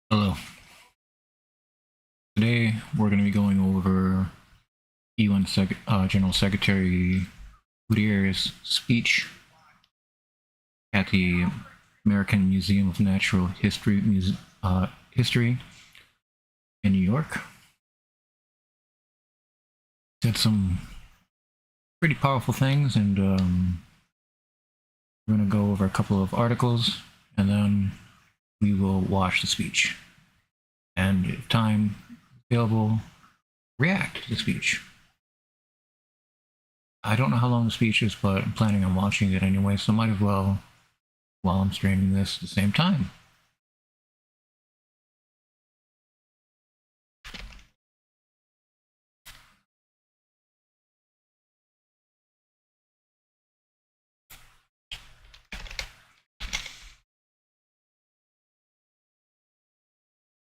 Hello. Today we're going to be going over General Secretary Guterres' speech at the American Museum of Natural History in New York. Said some pretty powerful things, and we're going to go over a couple of articles, and then we will watch the speech. And if time available, react to the speech. I don't know how long the speech is, but I'm planning on watching it anyway, so might as well while I'm streaming this at the same time.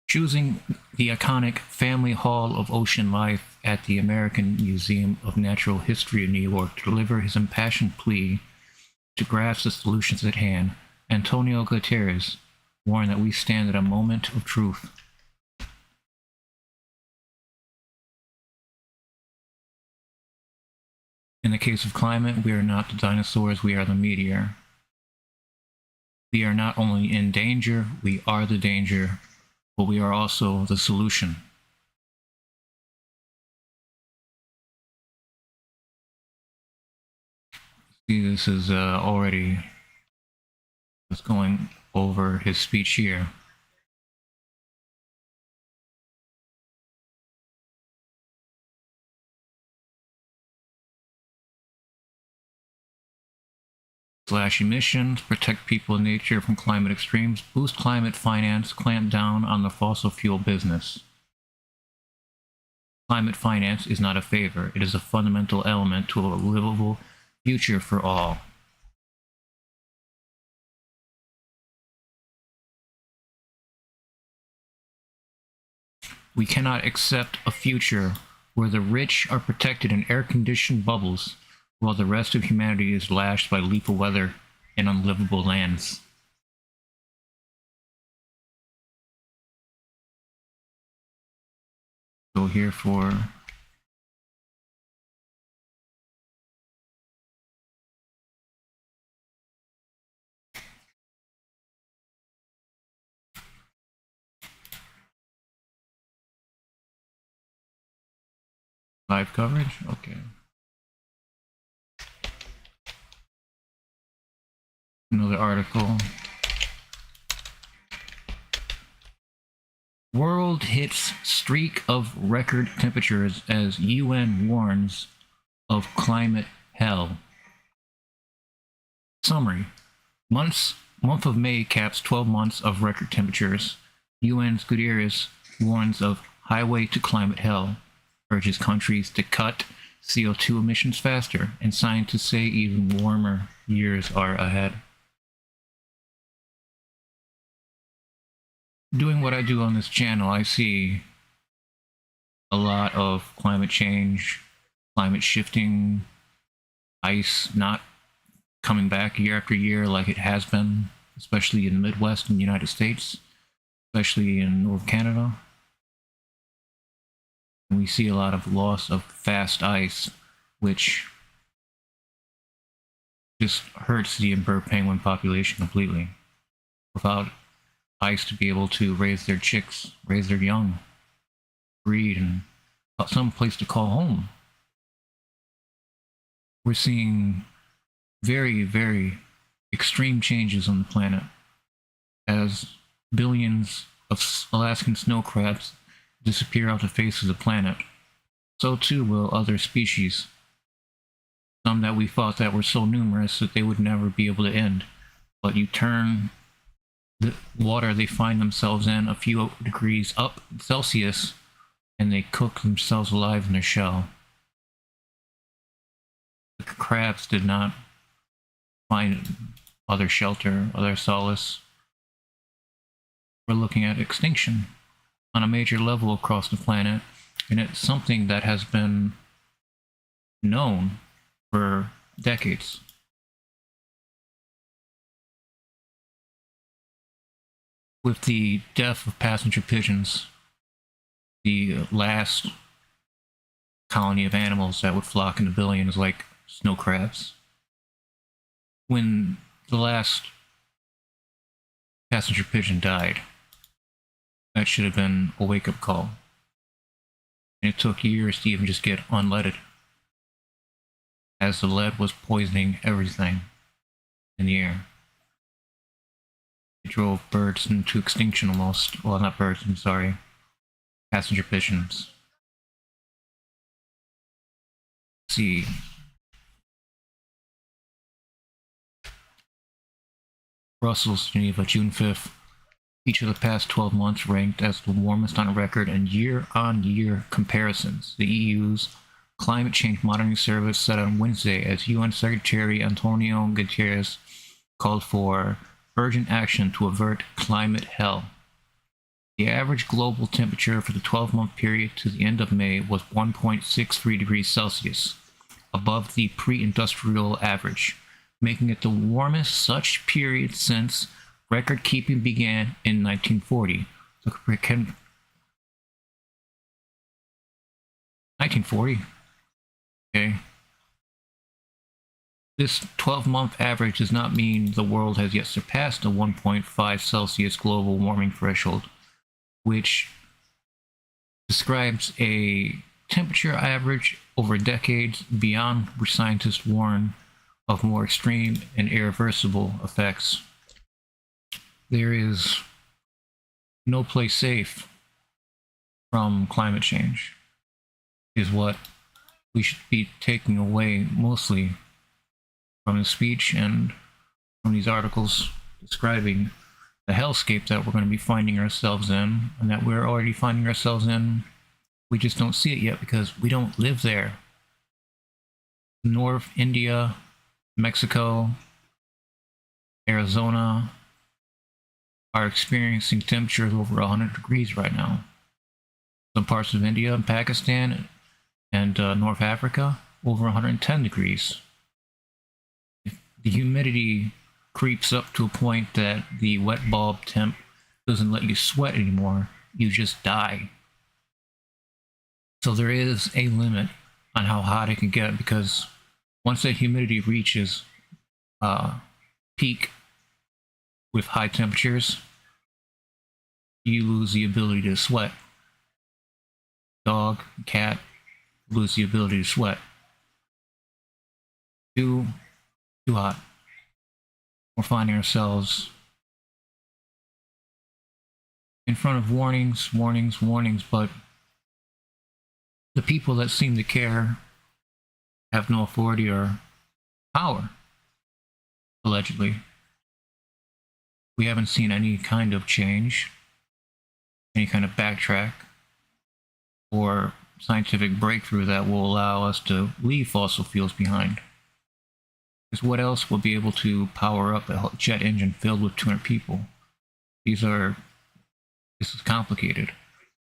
Choosing the iconic Family Hall of Ocean Life at the American Museum of Natural History in New York to deliver his impassioned plea to grasp the solutions at hand, Antonio Guterres warned that we stand at a moment of truth. In the case of climate, we are not the dinosaurs, we are the meteor. We are not only in danger, we are the danger, but we are also the solution. See, this is already just going over his speech here. Slash emissions, protect people and nature from climate extremes, boost climate finance, clamp down on the fossil fuel business. Climate finance is not a favor, it is a fundamental element to a livable future for all. We cannot accept a future where the rich are protected in air-conditioned bubbles while the rest of humanity is lashed by lethal weather and unlivable lands. Go here for live coverage. Okay. Another article. World hits streak of record temperatures as UN warns of climate hell. Summary. Month of May caps 12 months of record temperatures. UN's Guterres warns of highway to climate hell, urges countries to cut CO2 emissions faster, and scientists say even warmer years are ahead. Doing what I do on this channel, I see a lot of climate change, climate shifting, ice not coming back year after year like it has been, especially in the Midwest in the United States, especially in North Canada. And we see a lot of loss of fast ice, which just hurts the emperor penguin population completely. Without ice to be able to raise their chicks, raise their young, breed, and some place to call home. We're seeing very, very extreme changes on the planet as billions of Alaskan snow crabs disappear off the face of the planet. So too will other species. Some that we thought that were so numerous that they would never be able to end. But you turn the water they find themselves in a few degrees up Celsius, and they cook themselves alive in their shell. The crabs did not find other shelter, other solace. We're looking at extinction on a major level across the planet, and it's something that has been known for decades. With the death of passenger pigeons, the last colony of animals that would flock into billions, like snow crabs. When the last passenger pigeon died, that should have been a wake-up call. And it took years to even just get unleaded, as the lead was poisoning everything in the air. It drove birds into extinction almost. Well, not birds, I'm sorry. Passenger pigeons. Let's see. Brussels, Geneva, June 5th. Each of the past 12 months ranked as the warmest on record in year-on-year comparisons. The EU's Climate Change Monitoring Service said on Wednesday as UN Secretary Antonio Guterres called for urgent action to avert climate hell. The average global temperature for the 12-month period to the end of May was 1.63 degrees Celsius, above the pre-industrial average, making it the warmest such period since record keeping began in 1940. 1940. Okay. This 12-month average does not mean the world has yet surpassed the 1.5 Celsius global warming threshold, which describes a temperature average over decades beyond which scientists warn of more extreme and irreversible effects. There is no place safe from climate change, is what we should be taking away mostly from the speech and from these articles describing the hellscape that we're going to be finding ourselves in, and that we're already finding ourselves in. We just don't see it yet because we don't live there. North India, Mexico, Arizona are experiencing temperatures over 100 degrees right now. Some parts of India and Pakistan and North Africa, over 110 degrees. If the humidity creeps up to a point that the wet bulb temp doesn't let you sweat anymore, you just die. So there is a limit on how hot it can get, because once that humidity reaches peak with high temperatures, you lose the ability to sweat. Dog, cat lose the ability to sweat. Too hot. We're finding ourselves in front of warnings, but the people that seem to care have no authority or power, allegedly. We haven't seen any kind of change, any kind of backtrack, or scientific breakthrough that will allow us to leave fossil fuels behind. Because what else will be able to power up a jet engine filled with 200 people? This is complicated.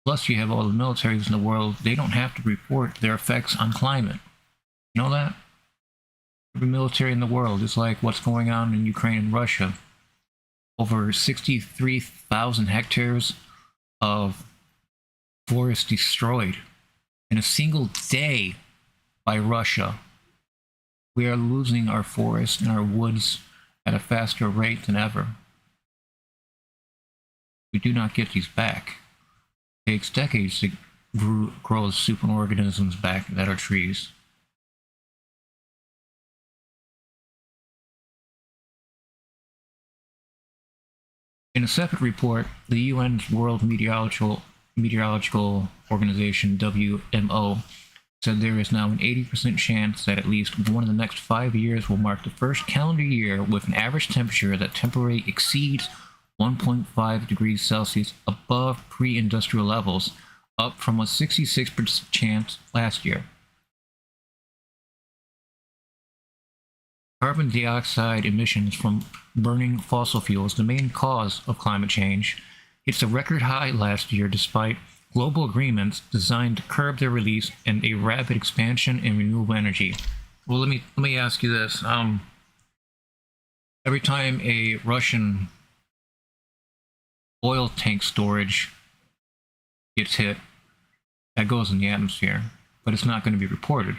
Plus, you have all the militaries in the world. They don't have to report their effects on climate. You know that? Every military in the world is like what's going on in Ukraine and Russia. Over 63,000 hectares of forest destroyed in a single day by Russia. We are losing our forests and our woods at a faster rate than ever. We do not get these back. It takes decades to grow superorganisms back that are trees. In a separate report, the UN's World Meteorological Organization, WMO, said there is now an 80% chance that at least one of the next 5 years will mark the first calendar year with an average temperature that temporarily exceeds 1.5 degrees Celsius above pre-industrial levels, up from a 66% chance last year. Carbon dioxide emissions from burning fossil fuels, the main cause of climate change, hits a record high last year despite global agreements designed to curb their release and a rapid expansion in renewable energy. Well, let me ask you this. Every time a Russian oil tank storage gets hit, that goes in the atmosphere, but it's not going to be reported.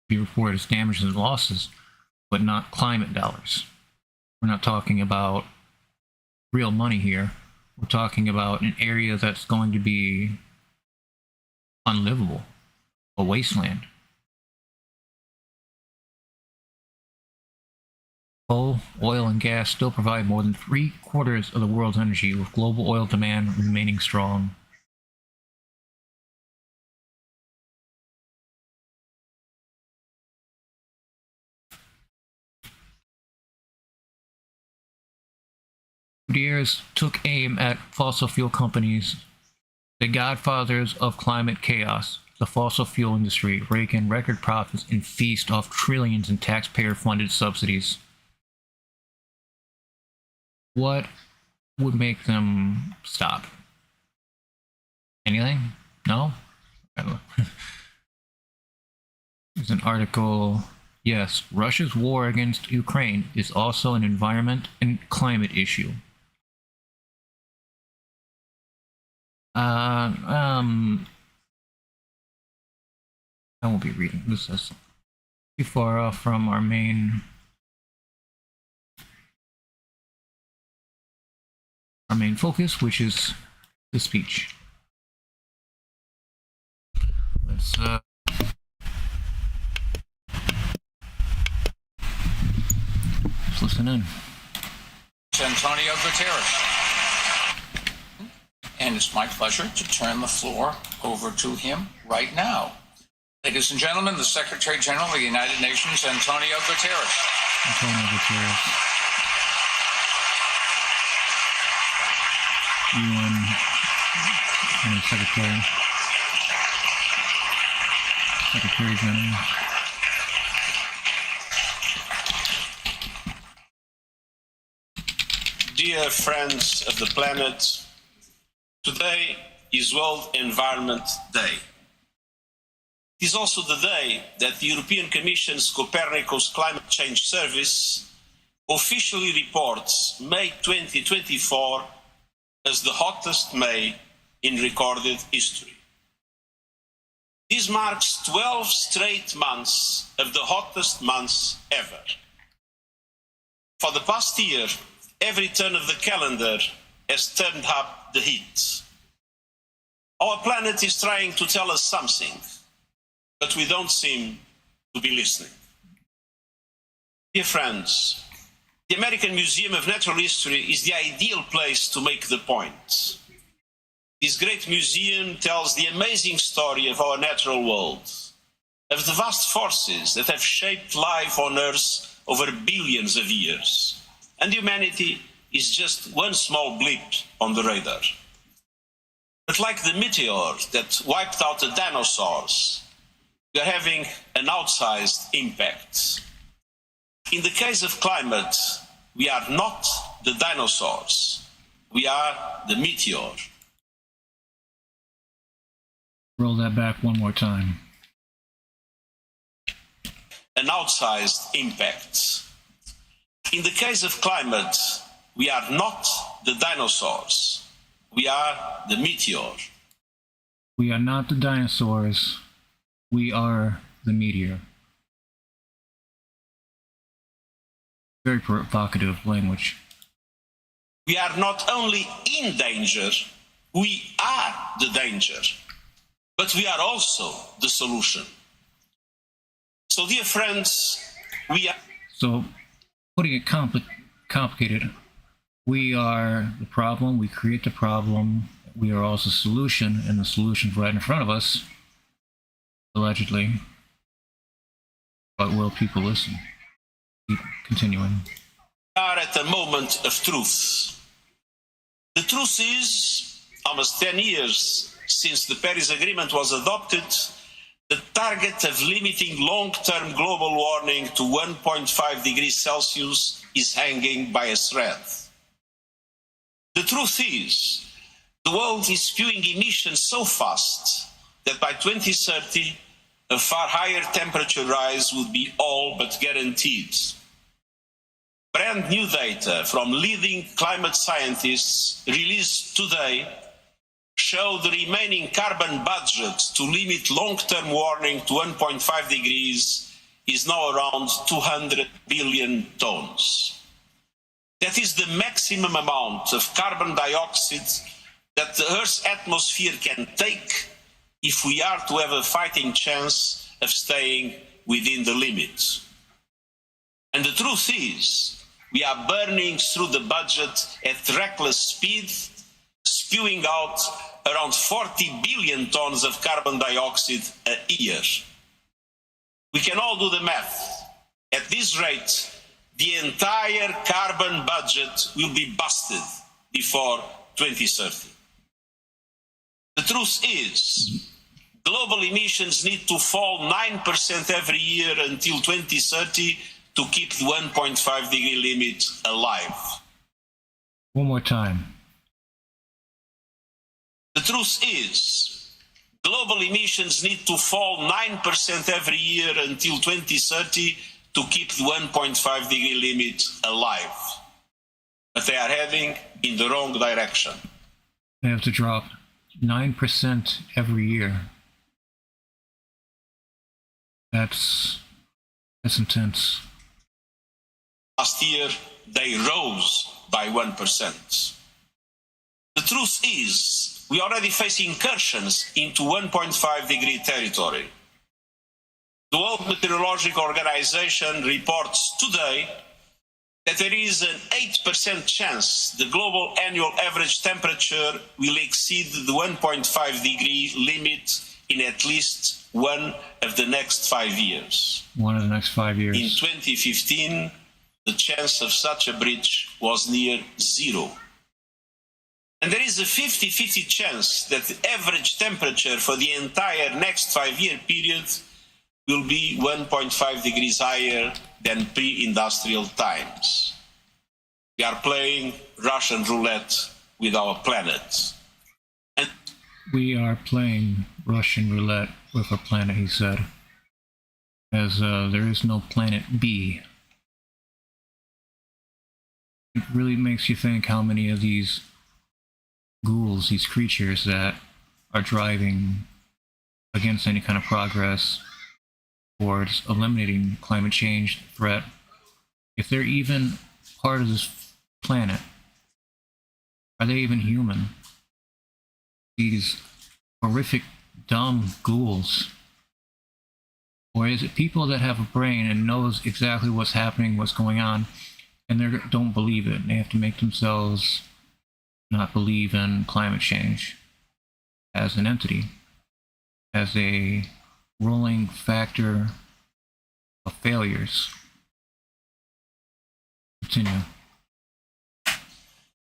Be reported as damages and losses, but not climate dollars. We're not talking about real money here. We're talking about an area that's going to be unlivable, a wasteland. Coal, oil, and gas still provide more than 3/4 of the world's energy, with global oil demand remaining strong. Guterres took aim at fossil fuel companies, the godfathers of climate chaos. The fossil fuel industry rake in record profits and feast off trillions in taxpayer-funded subsidies. What would make them stop? Anything? No? There's an article. Yes, Russia's war against Ukraine is also an environment and climate issue. I won't be reading this. Is too far off from our main focus, which is the speech. Let's listen in. Antonio Guterres. And it's my pleasure to turn the floor over to him right now. Ladies and gentlemen, the Secretary-General of the United Nations, Antonio Guterres. Antonio Guterres. UN Secretary-General. Dear friends of the planet, today is World Environment Day. It is also the day that the European Commission's Copernicus Climate Change Service officially reports May 2024 as the hottest May in recorded history. This marks 12 straight months of the hottest months ever. For the past year, every turn of the calendar has turned up the heat. Our planet is trying to tell us something, but we don't seem to be listening. Dear friends, the American Museum of Natural History is the ideal place to make the point. This great museum tells the amazing story of our natural world, of the vast forces that have shaped life on Earth over billions of years. And humanity is just one small blip on the radar. But like the meteor that wiped out the dinosaurs, we are having an outsized impact. In the case of climate, we are not the dinosaurs, we are the meteor. Roll that back one more time. An outsized impact. In the case of climate, we are not the dinosaurs, we are the meteor. We are not the dinosaurs, we are the meteor. Very provocative language. We are not only in danger, we are the danger, but we are also the solution. So, dear friends, we are... So, putting it complicated, we are the problem, we create the problem, we are also the solution, and the solution's right in front of us, allegedly. But will people listen? Keep continuing. We are at a moment of truth. The truth is, almost 10 years since the Paris Agreement was adopted, the target of limiting long-term global warming to 1.5 degrees Celsius is hanging by a thread. The truth is, the world is spewing emissions so fast that by 2030, a far higher temperature rise would be all but guaranteed. Brand new data from leading climate scientists released today show the remaining carbon budget to limit long-term warming to 1.5 degrees is now around 200 billion tons. That is the maximum amount of carbon dioxide that the Earth's atmosphere can take if we are to have a fighting chance of staying within the limits. And the truth is, we are burning through the budget at reckless speed, spewing out around 40 billion tons of carbon dioxide a year. We can all do the math. At this rate, the entire carbon budget will be busted before 2030. The truth is, global emissions need to fall 9% every year until 2030 to keep the 1.5 degree limit alive. One more time. The truth is, global emissions need to fall 9% every year until 2030 to keep the 1.5 degree limit alive. But they are heading in the wrong direction. They have to drop 9% every year. That's intense. Last year, they rose by 1%. The truth is, we already face incursions into 1.5 degree territory. The World Meteorological Organization reports today that there is an 8% chance the global annual average temperature will exceed the 1.5 degree limit in at least one of the next 5 years. One of the next 5 years. In 2015, the chance of such a breach was near zero. And there is a 50-50 chance that the average temperature for the entire next 5-year period will be 1.5 degrees higher than pre-industrial times. We are playing Russian roulette with our planet. And we are playing Russian roulette with our planet, he said, as there is no planet B. It really makes you think how many of these ghouls, these creatures that are driving against any kind of progress towards eliminating climate change threat, if they're even part of this planet, are they even human? These horrific, dumb ghouls? Or is it people that have a brain and knows exactly what's happening, what's going on, and they don't believe it? They have to make themselves not believe in climate change as an entity, as a rolling factor of failures. Continue.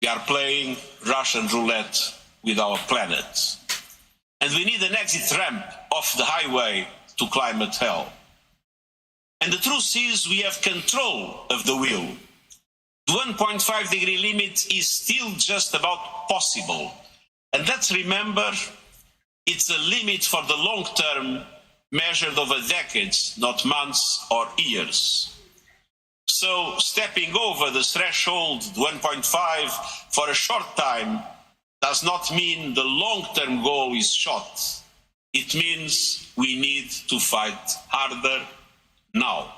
We are playing Russian roulette with our planet. And we need an exit ramp off the highway to climate hell. And the truth is, we have control of the wheel. The 1.5 degree limit is still just about possible. And let's remember, it's a limit for the long term, measured over decades, not months or years. So stepping over the threshold, 1.5, for a short time does not mean the long-term goal is shot. It means we need to fight harder now.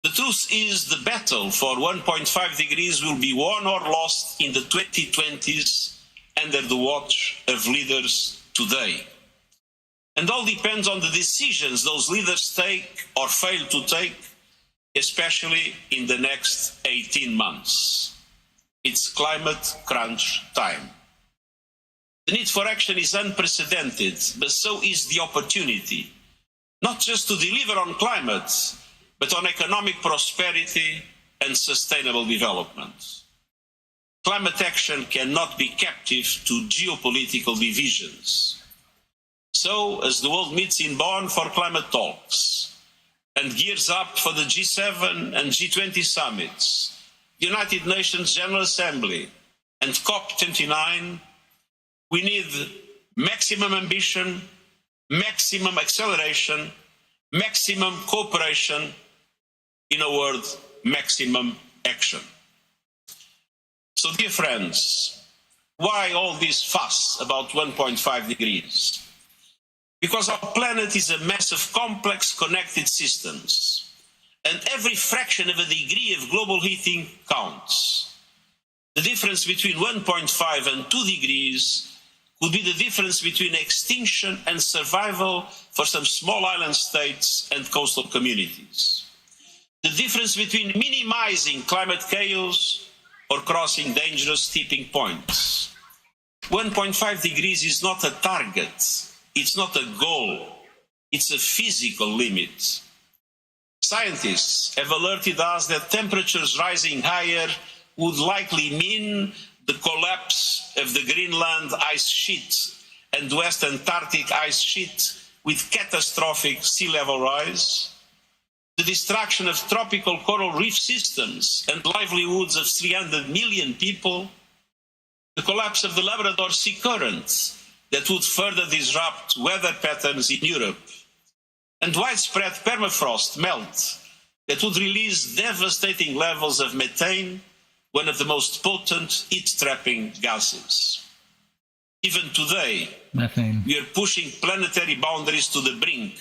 The truth is, the battle for 1.5 degrees will be won or lost in the 2020s under the watch of leaders today. And all depends on the decisions those leaders take or fail to take, especially in the next 18 months. It's climate crunch time. The need for action is unprecedented, but so is the opportunity, not just to deliver on climate, but on economic prosperity and sustainable development. Climate action cannot be captive to geopolitical divisions. So, as the world meets in Bonn for climate talks and gears up for the G7 and G20 summits, the United Nations General Assembly and COP29, we need maximum ambition, maximum acceleration, maximum cooperation, in a word, maximum action. So, dear friends, why all this fuss about 1.5 degrees? Because our planet is a mess of complex connected systems, and every fraction of a degree of global heating counts. The difference between 1.5 and 2 degrees could be the difference between extinction and survival for some small island states and coastal communities. The difference between minimizing climate chaos or crossing dangerous tipping points. 1.5 degrees is not a target, it's not a goal, it's a physical limit. Scientists have alerted us that temperatures rising higher would likely mean the collapse of the Greenland ice sheet and West Antarctic ice sheet with catastrophic sea level rise, the destruction of tropical coral reef systems and livelihoods of 300 million people, the collapse of the Labrador Sea Current that would further disrupt weather patterns in Europe, and widespread permafrost melt that would release devastating levels of methane, one of the most potent heat-trapping gases. Even today, Methane. we are pushing planetary boundaries to the brink,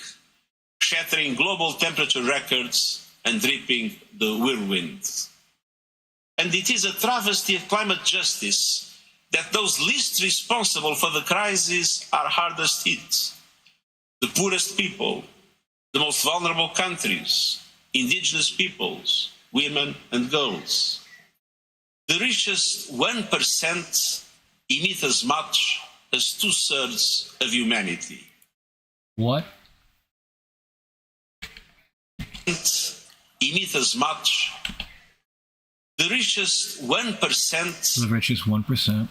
shattering global temperature records and reaping the whirlwind. And it is a travesty of climate justice that those least responsible for the crisis are hardest hit. The poorest people, the most vulnerable countries, indigenous peoples, women and girls. The richest 1% emit as much as 2/3 of humanity. What? Emit as much. The richest 1% The richest 1%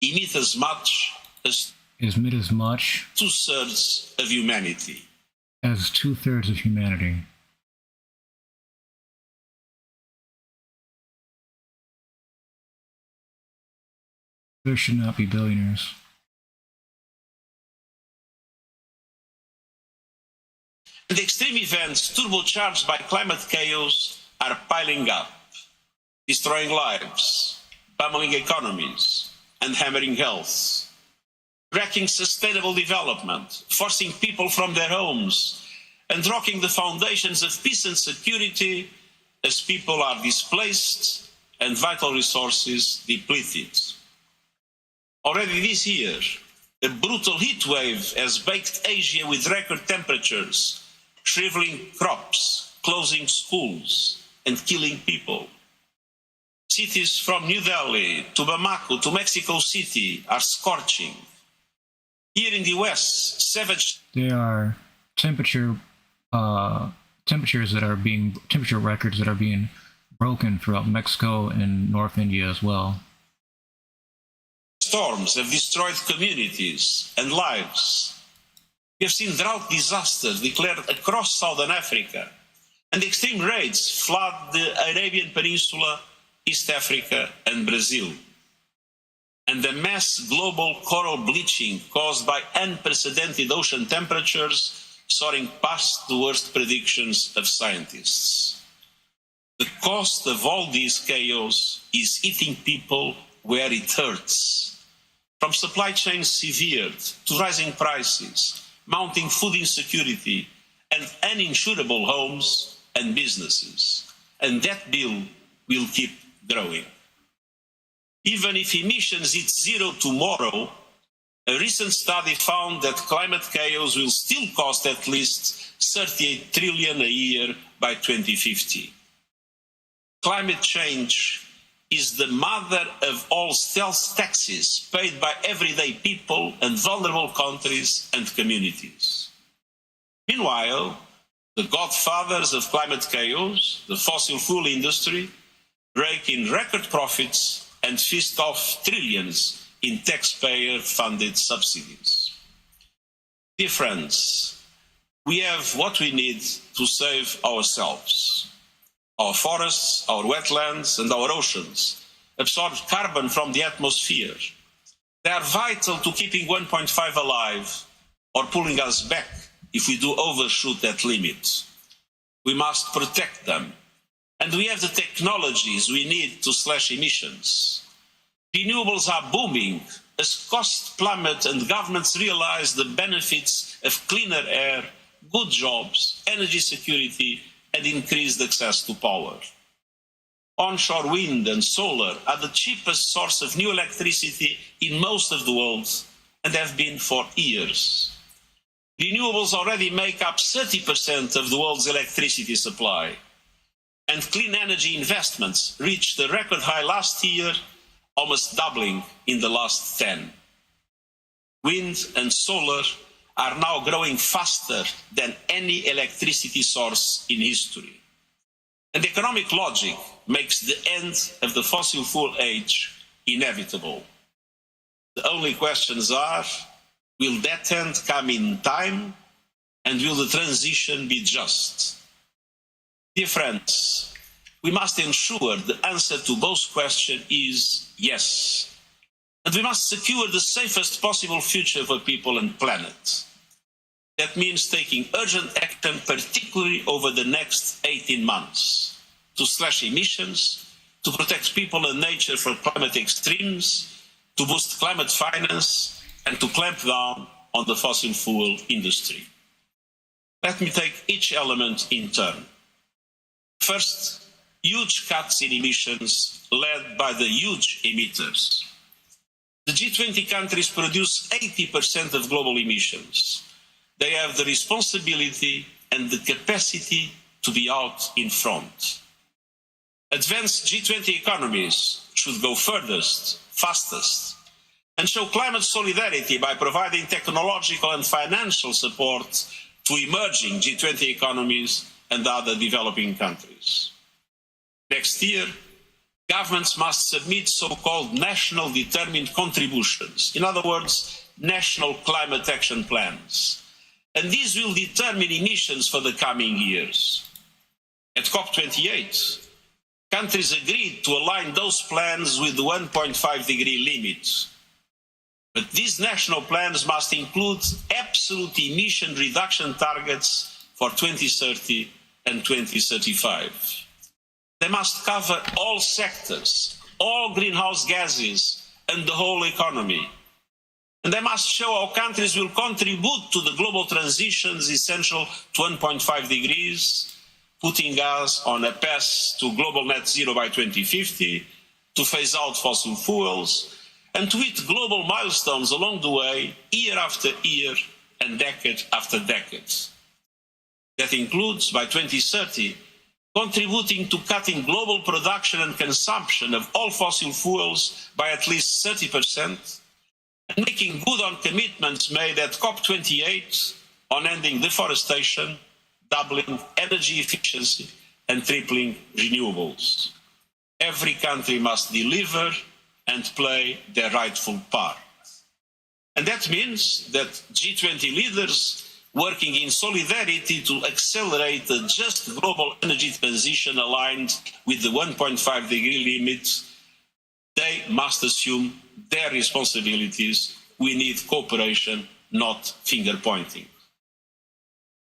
emit as much as emit as much 2/3 of humanity. as 2/3 of humanity. There should not be billionaires. And extreme events turbocharged by climate chaos are piling up, destroying lives, pummeling economies, and hammering health, wrecking sustainable development, forcing people from their homes, and rocking the foundations of peace and security as people are displaced and vital resources depleted. Already this year, a brutal heat wave has baked Asia with record temperatures, shriveling crops, closing schools, and killing people. Cities from New Delhi to Bamako to Mexico City are scorching. Here in the West, savage... There are temperature records that are being broken throughout Mexico and North India as well. Storms have destroyed communities and lives. We have seen drought disasters declared across Southern Africa, and extreme rains flood the Arabian Peninsula, East Africa, and Brazil. And the mass global coral bleaching caused by unprecedented ocean temperatures soaring past the worst predictions of scientists. The cost of all this chaos is hitting people where it hurts. From supply chains severed to rising prices, mounting food insecurity, and uninsurable homes and businesses. And that bill will keep growing. Even if emissions hit zero tomorrow, a recent study found that climate chaos will still cost at least 38 trillion a year by 2050. Climate change is the mother of all stealth taxes paid by everyday people and vulnerable countries and communities. Meanwhile, the godfathers of climate chaos, the fossil fuel industry, rake in record profits and feast off trillions in taxpayer-funded subsidies. Dear friends, we have what we need to save ourselves. Our forests, our wetlands, and our oceans absorb carbon from the atmosphere. They are vital to keeping 1.5 alive or pulling us back if we do overshoot that limit. We must protect them And we have the technologies we need to slash emissions. Renewables are booming as costs plummet and governments realize the benefits of cleaner air, good jobs, energy security, and increased access to power. Onshore wind and solar are the cheapest source of new electricity in most of the world and have been for years. Renewables already make up 30% of the world's electricity supply. And clean energy investments reached a record high last year, almost doubling in the last 10. Wind and solar are now growing faster than any electricity source in history. And economic logic makes the end of the fossil fuel age inevitable. The only questions are, will that end come in time, and will the transition be just? Dear friends, we must ensure the answer to both questions is yes. And we must secure the safest possible future for people and planet. That means taking urgent action, particularly over the next 18 months, to slash emissions, to protect people and nature from climate extremes, to boost climate finance, and to clamp down on the fossil fuel industry. Let me take each element in turn. First, huge cuts in emissions led by the huge emitters. The G20 countries produce 80% of global emissions. They have the responsibility and the capacity to be out in front. Advanced G20 economies should go furthest, fastest, and show climate solidarity by providing technological and financial support to emerging G20 economies and other developing countries. Next year, governments must submit so-called national determined contributions, in other words, national climate action plans. And these will determine emissions for the coming years. At COP28, countries agreed to align those plans with the 1.5 degree limit. But these national plans must include absolute emission reduction targets for 2030 and 2035. They must cover all sectors, all greenhouse gases, and the whole economy. And they must show how countries will contribute to the global transitions essential to 1.5 degrees, putting us on a path to global net zero by 2050, to phase out fossil fuels, and to hit global milestones along the way, year after year and decade after decade. That includes, by 2030, contributing to cutting global production and consumption of all fossil fuels by at least 30%, and making good on commitments made at COP28 on ending deforestation, doubling energy efficiency, and tripling renewables. Every country must deliver and play their rightful part. And that means that G20 leaders working in solidarity to accelerate the just global energy transition aligned with the 1.5 degree limit, they must assume their responsibilities. We need cooperation, not finger pointing.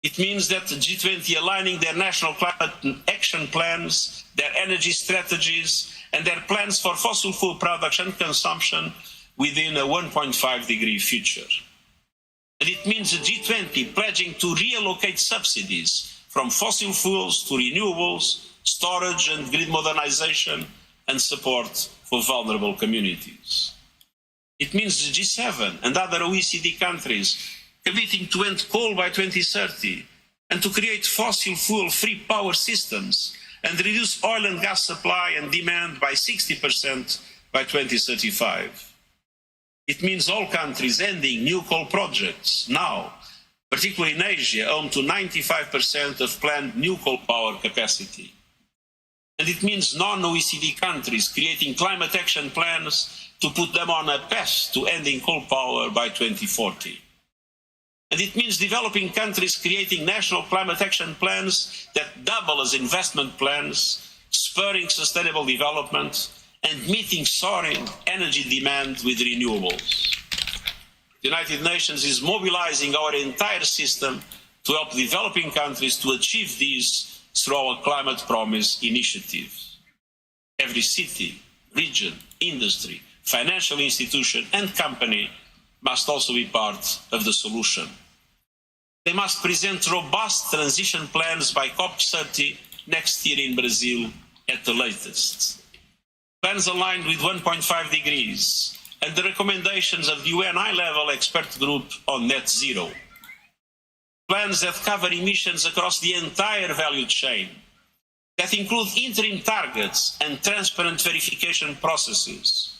It means that the G20 aligning their national climate action plans, their energy strategies, and their plans for fossil fuel production and consumption within a 1.5 degree future. And it means the G20 pledging to reallocate subsidies from fossil fuels to renewables, storage and grid modernization, and support for vulnerable communities. It means the G7 and other OECD countries committing to end coal by 2030 and to create fossil fuel-free power systems and reduce oil and gas supply and demand by 60% by 2035. It means all countries ending new coal projects now, particularly in Asia, home to 95% of planned new coal power capacity. And it means non-OECD countries creating climate action plans to put them on a path to ending coal power by 2040. And it means developing countries creating national climate action plans that double as investment plans, spurring sustainable development and meeting soaring energy demand with renewables. The United Nations is mobilizing our entire system to help developing countries to achieve these through our Climate Promise initiative. Every city, region, industry, financial institution, and company must also be part of the solution. They must present robust transition plans by COP30 next year in Brazil at the latest. Plans aligned with 1.5 degrees and the recommendations of the UN high-level expert group on net zero. Plans that cover emissions across the entire value chain, that include interim targets and transparent verification processes,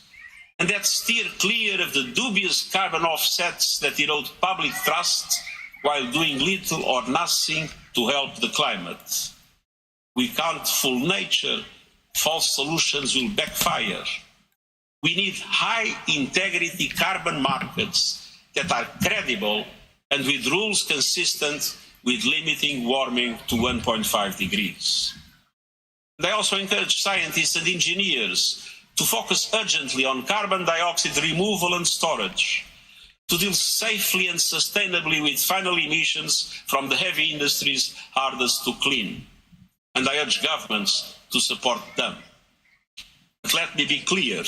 and that steer clear of the dubious carbon offsets that erode public trust while doing little or nothing to help the climate. We can't fool nature. False solutions will backfire. We need high-integrity carbon markets that are credible and with rules consistent with limiting warming to 1.5 degrees. They also encourage scientists and engineers to focus urgently on carbon dioxide removal and storage, to deal safely and sustainably with final emissions from the heavy industries hardest to clean. And I urge governments to support them. But let me be clear,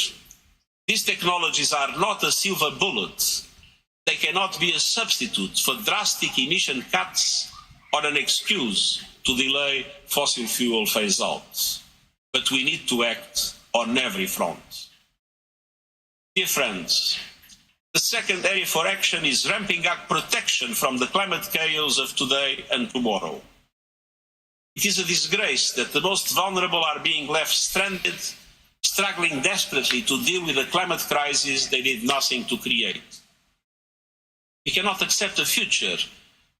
these technologies are not a silver bullet. They cannot be a substitute for drastic emission cuts or an excuse to delay fossil fuel phase-out. But we need to act on every front. Dear friends, the second area for action is ramping up protection from the climate chaos of today and tomorrow. It is a disgrace that the most vulnerable are being left stranded, struggling desperately to deal with a climate crisis they did nothing to create. We cannot accept a future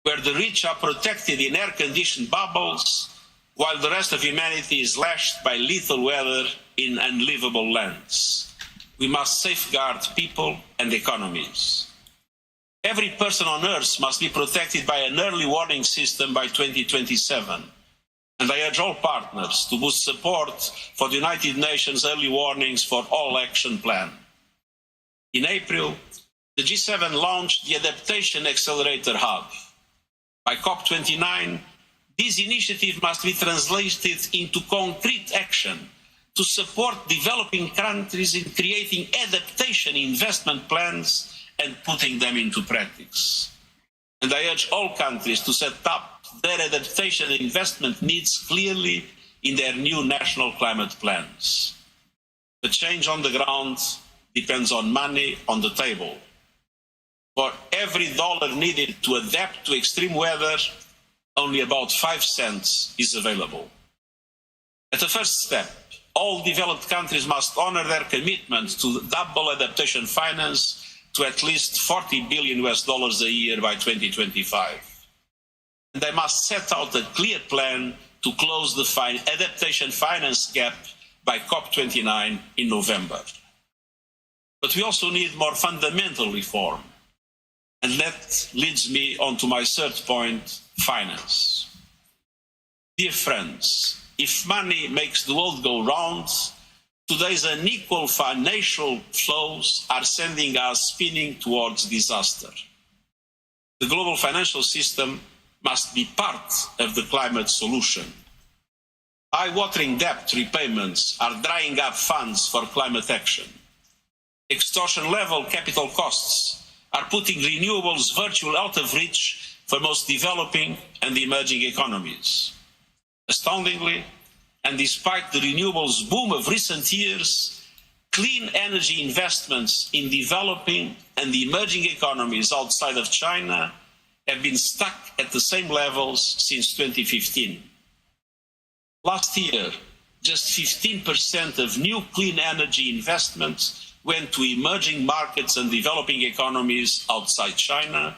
where the rich are protected in air-conditioned bubbles, while the rest of humanity is lashed by lethal weather in unlivable lands. We must safeguard people and economies. Every person on Earth must be protected by an early warning system by 2027. And I urge all partners to boost support for the United Nations Early Warnings for All Action Plan. In April, the G7 launched the Adaptation Accelerator Hub. By COP29, this initiative must be translated into concrete action to support developing countries in creating adaptation investment plans and putting them into practice. And I urge all countries to set up their adaptation and investment needs clearly in their new national climate plans. The change on the ground depends on money on the table. For every dollar needed to adapt to extreme weather, only about 5 cents is available. At the first step, all developed countries must honor their commitment to double adaptation finance to at least $40 billion a year by 2025. And they must set out a clear plan to close the adaptation finance gap by COP29 in November. But we also need more fundamental reform. And that leads me on to my third point, finance. Dear friends, if money makes the world go round, today's unequal financial flows are sending us spinning towards disaster. The global financial system must be part of the climate solution. Eye-watering debt repayments are drying up funds for climate action. Extortion-level capital costs are putting renewables virtually out of reach for most developing and emerging economies. Astoundingly, and despite the renewables boom of recent years, clean energy investments in developing and emerging economies outside of China have been stuck at the same levels since 2015. Last year, just 15% of new clean energy investments went to emerging markets and developing economies outside China,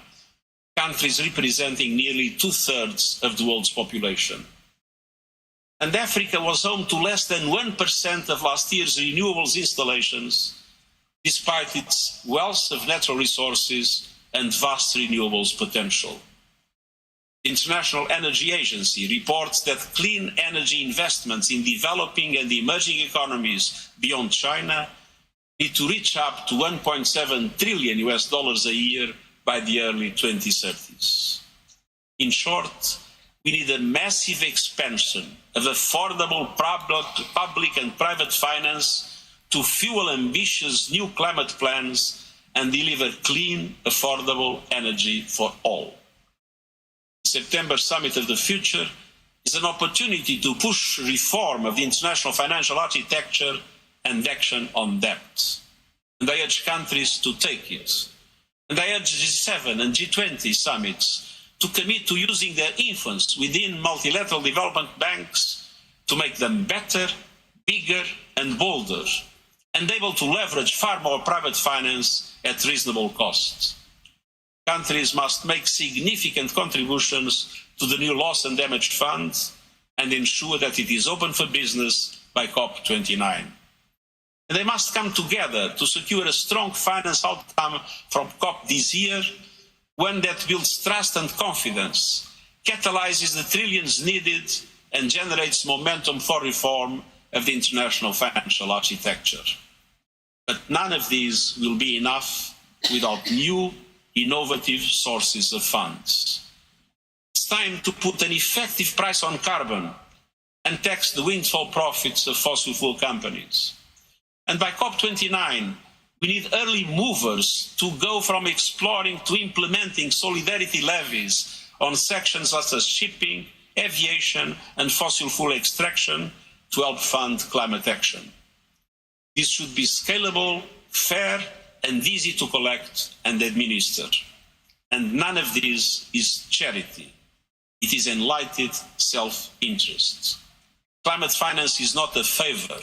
countries representing nearly 2/3 of the world's population. And Africa was home to less than 1% of last year's renewables installations, despite its wealth of natural resources and vast renewables potential. The International Energy Agency reports that clean energy investments in developing and emerging economies beyond China need to reach up to $1.7 trillion a year by the early 2030s. In short, We need a massive expansion of affordable public and private finance to fuel ambitious new climate plans and deliver clean, affordable energy for all. The September Summit of the Future is an opportunity to push reform of the international financial architecture and action on debt. And I urge countries to take it. And I urge G7 and G20 summits to commit to using their influence within multilateral development banks to make them better, bigger and bolder, and able to leverage far more private finance at reasonable costs. Countries must make significant contributions to the new loss and damage fund and ensure that it is open for business by COP29. And they must come together to secure a strong finance outcome from COP this year, one that builds trust and confidence, catalyzes the trillions needed, and generates momentum for reform of the international financial architecture. But none of these will be enough without new, innovative sources of funds. It's time to put an effective price on carbon and tax the windfall profits of fossil fuel companies. And by COP29, we need early movers to go from exploring to implementing solidarity levies on sections such as shipping, aviation, and fossil fuel extraction to help fund climate action. This should be scalable, fair, and easy to collect and administer. And none of this is charity. It is enlightened self-interest. Climate finance is not a favor.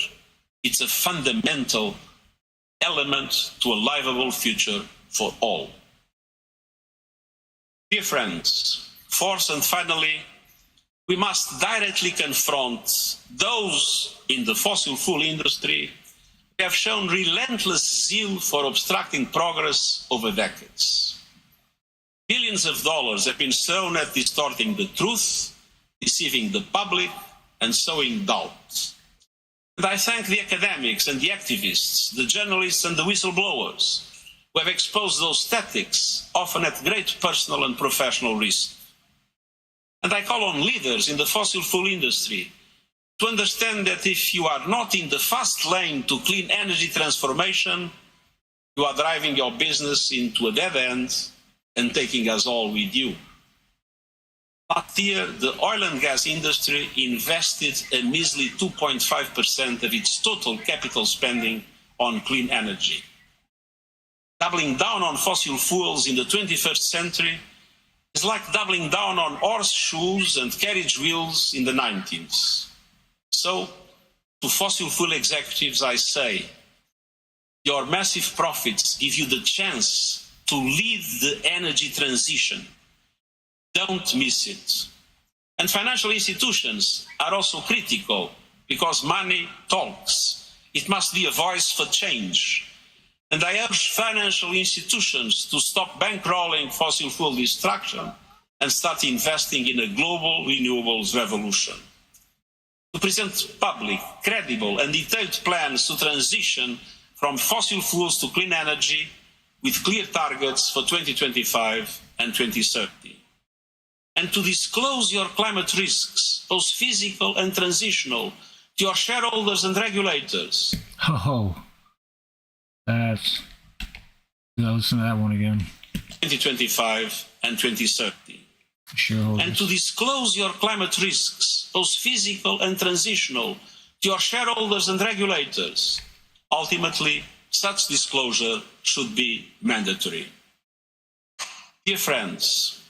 It's a fundamental element to a livable future for all. Dear friends, fourth and finally, we must directly confront those in the fossil fuel industry who have shown relentless zeal for obstructing progress over decades. Billions of dollars have been thrown at distorting the truth, deceiving the public, and sowing doubt. And I thank the academics and the activists, the journalists and the whistleblowers who have exposed those tactics, often at great personal and professional risk. And I call on leaders in the fossil fuel industry to understand that if you are not in the fast lane to clean energy transformation, you are driving your business into a dead end and taking us all with you. Last year, the oil and gas industry invested a measly 2.5% of its total capital spending on clean energy. Doubling down on fossil fuels in the 21st century is like doubling down on horseshoes and carriage wheels in the 19th. So, to fossil fuel executives, I say, your massive profits give you the chance to lead the energy transition. Don't miss it. And financial institutions are also critical because money talks. It must be a voice for change. And I urge financial institutions to stop bankrolling fossil fuel destruction and start investing in a global renewables revolution. To present public, credible and detailed plans to transition from fossil fuels to clean energy with clear targets for 2025 and 2030. And to disclose your climate risks, both physical and transitional, to your shareholders and regulators. Oh, listen to that one again. 2025 and 2030. Shareholders. And to disclose your climate risks, both physical and transitional, to your shareholders and regulators. Ultimately, such disclosure should be mandatory. Dear friends,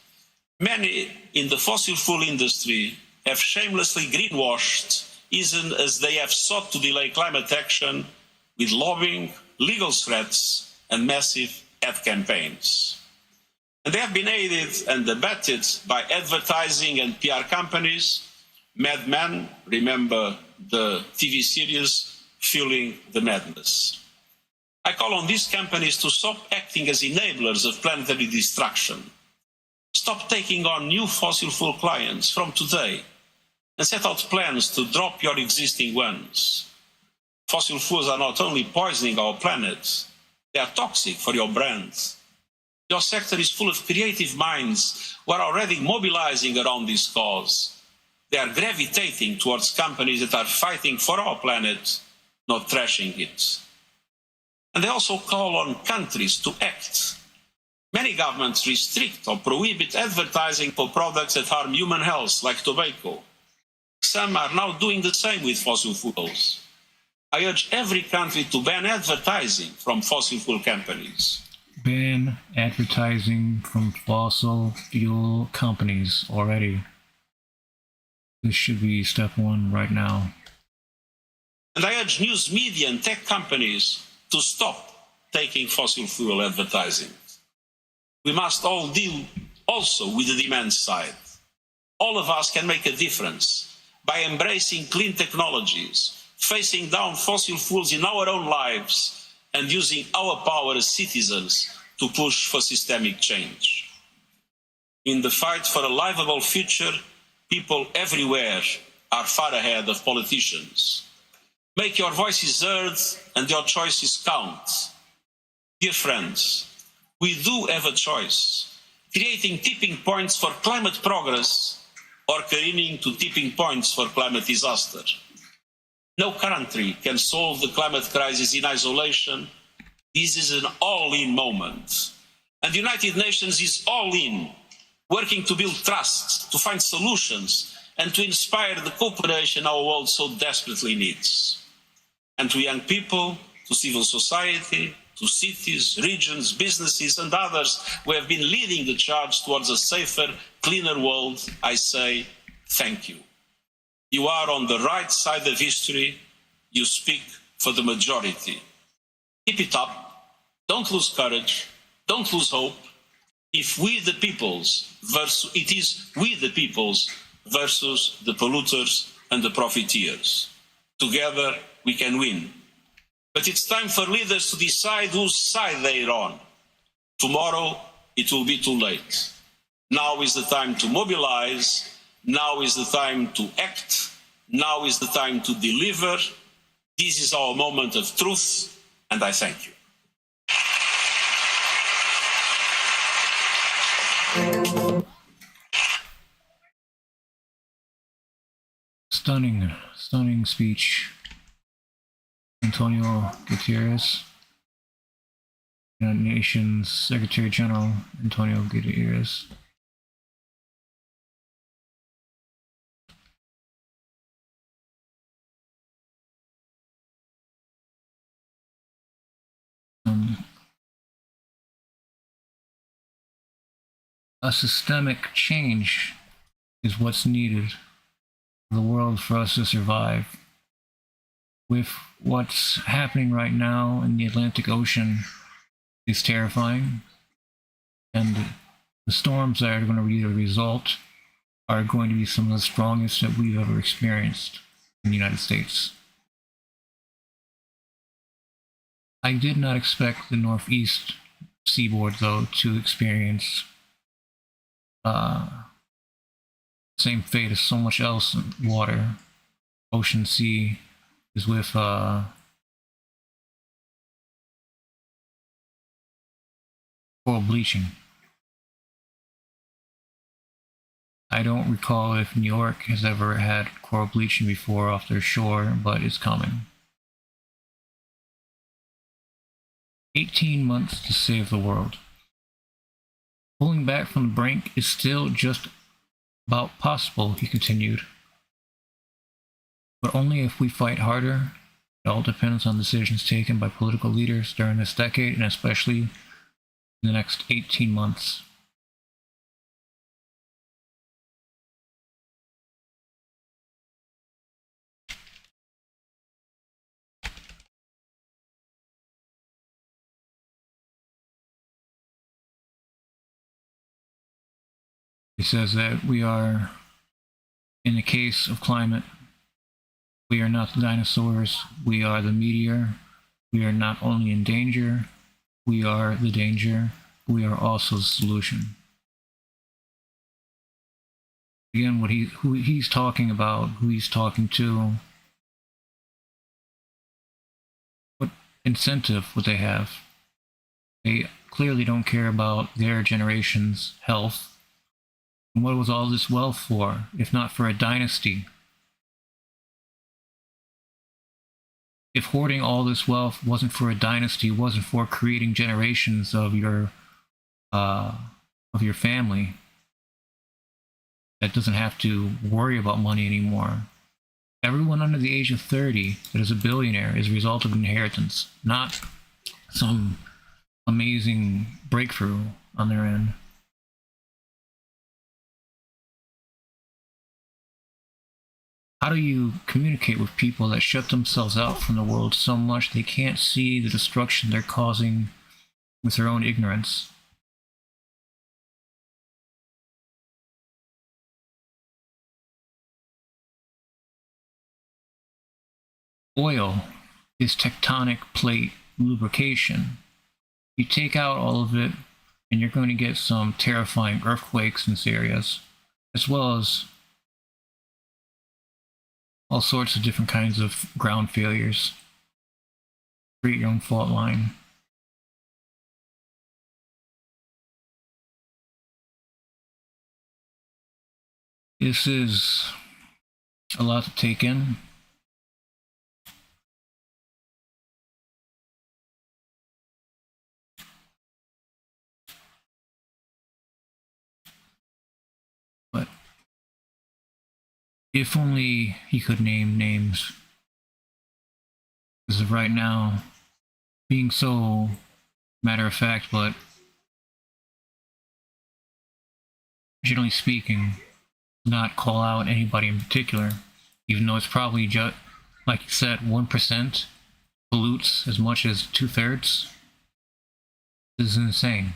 many in the fossil fuel industry have shamelessly greenwashed, even as they have sought to delay climate action with lobbying, legal threats, and massive ad campaigns. And they have been aided and abetted by advertising and PR companies. Mad Men, remember the TV series, fueling the madness. I call on these companies to stop acting as enablers of planetary destruction. Stop taking on new fossil fuel clients from today and set out plans to drop your existing ones. Fossil fuels are not only poisoning our planet, they are toxic for your brands. Your sector is full of creative minds who are already mobilizing around this cause. They are gravitating towards companies that are fighting for our planet, not trashing it. And they also call on countries to act. Many governments restrict or prohibit advertising for products that harm human health, like tobacco. Some are now doing the same with fossil fuels. I urge every country to ban advertising from fossil fuel companies. Ban advertising from fossil fuel companies already. This should be step one right now. And I urge news media and tech companies to stop taking fossil fuel advertising. We must all deal also with the demand side. All of us can make a difference by embracing clean technologies, facing down fossil fuels in our own lives, and using our power as citizens to push for systemic change. In the fight for a livable future, people everywhere are far ahead of politicians. Make your voices heard and your choices count. Dear friends, we do have a choice: creating tipping points for climate progress or careening to tipping points for climate disaster. No country can solve the climate crisis in isolation. This is an all-in moment. And the United Nations is all in, working to build trust, to find solutions, and to inspire the cooperation our world so desperately needs. And to young people, to civil society, to cities, regions, businesses, and others who have been leading the charge towards a safer, cleaner world, I say thank you. You are on the right side of history. You speak for the majority. Keep it up. Don't lose courage. Don't lose hope. It is we the peoples versus the polluters and the profiteers. Together we can win. But it's time for leaders to decide whose side they're on. Tomorrow it will be too late. Now is the time to mobilize. Now is the time to act. Now is the time to deliver. This is our moment of truth, and I thank you. Stunning speech. Antonio Guterres, United Nations Secretary-General Antonio Guterres. A systemic change is what's needed for the world for us to survive. With what's happening right now in the Atlantic Ocean is terrifying, and the storms that are going to be the result are going to be some of the strongest that we've ever experienced in the United States. I did not expect the Northeast seaboard, though, to experience same fate as so much else in water. Ocean, sea is with coral bleaching. I don't recall if New York has ever had coral bleaching before off their shore, but it's coming. 18 months to save the world. Pulling back from the brink is still just about possible, he continued. But only if we fight harder. It all depends on decisions taken by political leaders during this decade, and especially in the next 18 months. He says that we are, in the case of climate, we are not the dinosaurs, we are the meteor. We are not only in danger, we are the danger, we are also the solution. Again, who he's talking about, who he's talking to, what incentive would they have? A clearly don't care about their generation's health. And what was all this wealth for, if not for a dynasty? If hoarding all this wealth wasn't for a dynasty, wasn't for creating generations of your family that doesn't have to worry about money anymore. Everyone under the age of 30 that is a billionaire is a result of inheritance, not some amazing breakthrough on their end. How do you communicate with people that shut themselves out from the world so much they can't see the destruction they're causing with their own ignorance? Oil is tectonic plate lubrication. You take out all of it, and you're going to get some terrifying earthquakes in these areas, as well as all sorts of different kinds of ground failures. Create your own fault line. This is a lot to take in. But if only he could name names. As of right now, being so matter of fact, but generally speaking, not call out anybody in particular, even though it's probably just, like you said, 1% pollutes as much as 2/3. This is insane.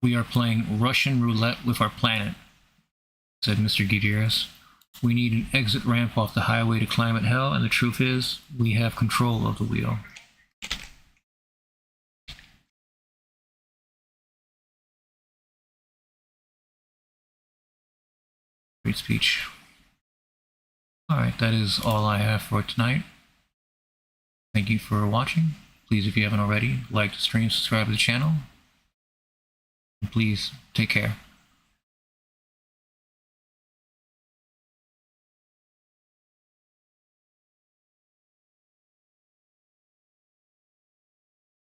We are playing Russian roulette with our planet, said Mr. Guterres. We need an exit ramp off the highway to climate hell, and the truth is, we have control of the wheel. Great speech. Alright, that is all I have for tonight. Thank you for watching. Please, if you haven't already, like the stream, subscribe to the channel. And please, take care.